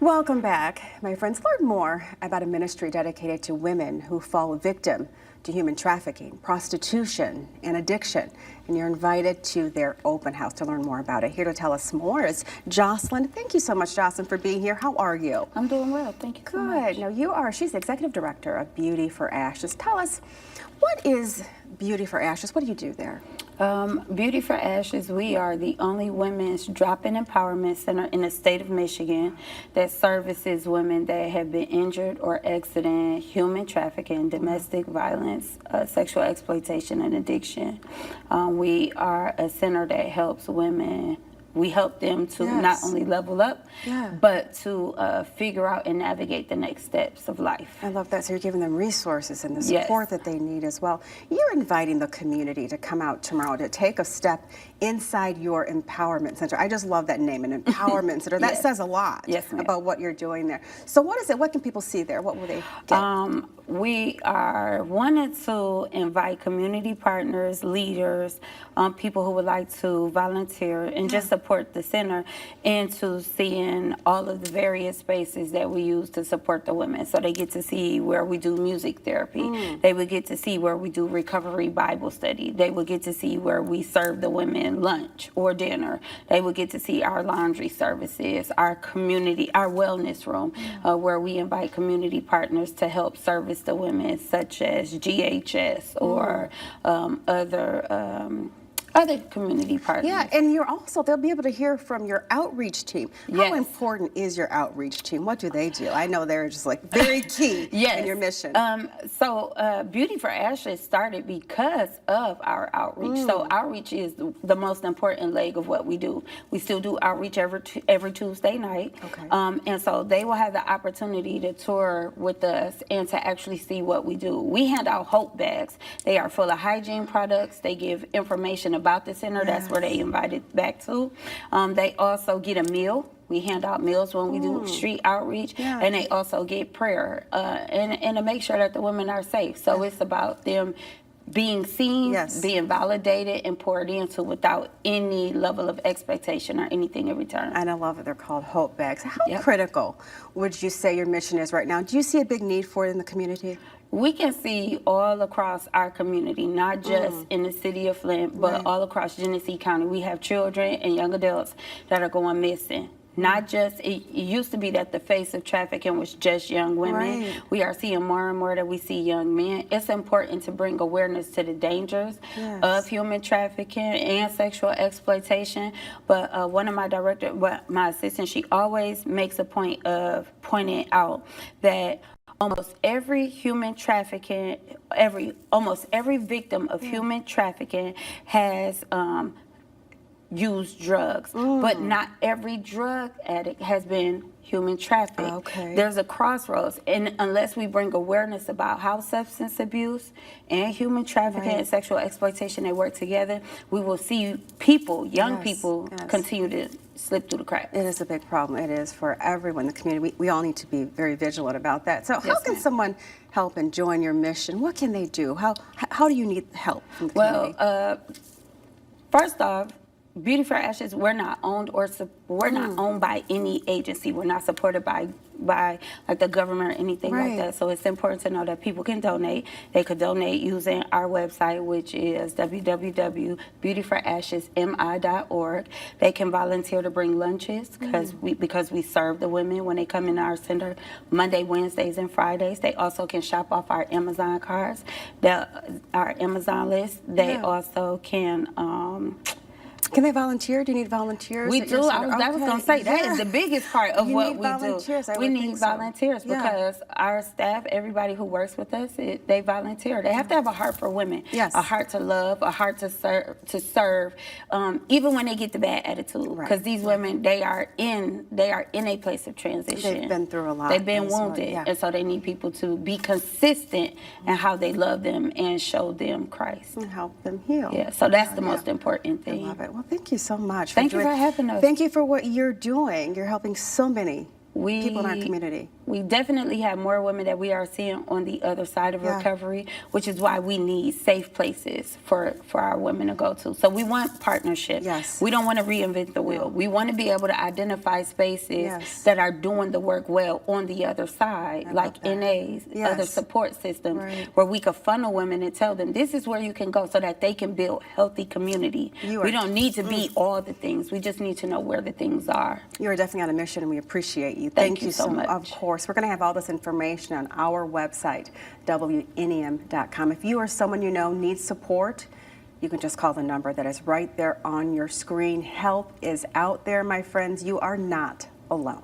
Welcome back, my friends. Learn more about a ministry dedicated to women who fall victim to human trafficking, prostitution, and addiction. And you're invited to their open house to learn more about it. Here to tell us more is Jocelyn. Thank you so much, Jocelyn, for being here. How are you? I'm doing well. Thank you so much. Now she's the executive director of Beauty for Ashes. Tell us, what is Beauty for Ashes? What do you do there? Beauty for Ashes, we are the only women's drop-in empowerment center in the state of Michigan that services women that have been injured or exiting human trafficking, domestic violence, sexual exploitation, and addiction. We are a center that helps women. We help them to not only level up, but to figure out and navigate the next steps of life. I love that. So you're giving them resources and the support that they need as well. You're inviting the community to come out tomorrow to take a step inside your empowerment center. I just love that name, an empowerment center. That says a lot about what you're doing there. So what is it? What can people see there? What will they get? We are wanting to invite community partners, leaders, people who would like to volunteer and just support the center into seeing all of the various spaces that we use to support the women. So they get to see where we do music therapy. They would get to see where we do recovery Bible study. They would get to see where we serve the women lunch or dinner. They would get to see our laundry services, our community, our wellness room, where we invite community partners to help service the women, such as GHS or other community partners. Yeah, and they'll be able to hear from your outreach team. How important is your outreach team? What do they do? I know they're just like very key in your mission. So Beauty for Ashes started because of our outreach. So outreach is the most important leg of what we do. We still do outreach every Tuesday night. And so they will have the opportunity to tour with us and to actually see what we do. We hand out hope bags. They are full of hygiene products. They give information about the center. That's where they invited back to. They also get a meal. We hand out meals when we do street outreach, and they also get prayer and to make sure that the women are safe. So it's about them being seen, being validated, and poured into without any level of expectation or anything in return. And I love it. They're called hope bags. How critical would you say your mission is right now? Do you see a big need for it in the community? We can see all across our community, not just in the city of Flint, but all across Genesee County. We have children and young adults that are going missing. Not just, it used to be that the face of trafficking was just young women. We are seeing more and more that we see young men. It's important to bring awareness to the dangers of human trafficking and sexual exploitation. But one of my assistants, she always makes a point of pointing out that almost every human trafficking, almost every victim of human trafficking has used drugs, but not every drug addict has been human trafficked. There's a crossroads, and unless we bring awareness about how substance abuse and human trafficking and sexual exploitation, they work together, we will see people, young people, continue to slip through the cracks. It is a big problem. It is for everyone in the community. We all need to be very vigilant about that. So how can someone help and join your mission? What can they do? How do you need help from the community? Well, first off, Beauty for Ashes, we're not owned by any agency. We're not supported by like the government or anything like that. So it's important to know that people can donate. They could donate using our website, which is www.beautyforashesmi.org. They can volunteer to bring lunches because we serve the women when they come in our center Monday, Wednesdays, and Fridays. They also can shop off our Amazon cards, our Amazon list. They also can they volunteer? Do you need volunteers? We do. I was going to say, that is the biggest part of what we do. We need volunteers because our staff, everybody who works with us, they volunteer. They have to have a heart for women, a heart to love, a heart to serve, even when they get the bad attitude. Because these women, they are in a place of transition. They've been through a lot. They've been wounded, and so they need people to be consistent in how they love them and show them Christ. And help them heal. Yeah, so that's the most important thing. I love it. Well, thank you so much. Thank you for having us. Thank you for what you're doing. You're helping so many people in our community? We definitely have more women that we are seeing on the other side of Yeah. recovery, which is why we need safe places for our women to go to. So we want partnerships. Yes. We don't want to reinvent the wheel. We want to be able to identify spaces Yes. that are doing the work well on the other side, like that. NAs, Yes. other support systems, Right. where we could funnel women and tell them this is where you can go so that they can build healthy community. We don't need to be all the things. We just need to know where the things are. You are definitely on a mission, and we appreciate you. Thank you so much. Of course. We're going to have all this information on our website, WNEM.com. If you or someone you know needs support, you can just call the number that is right there on your screen. Help is out there, my friends. You are not alone.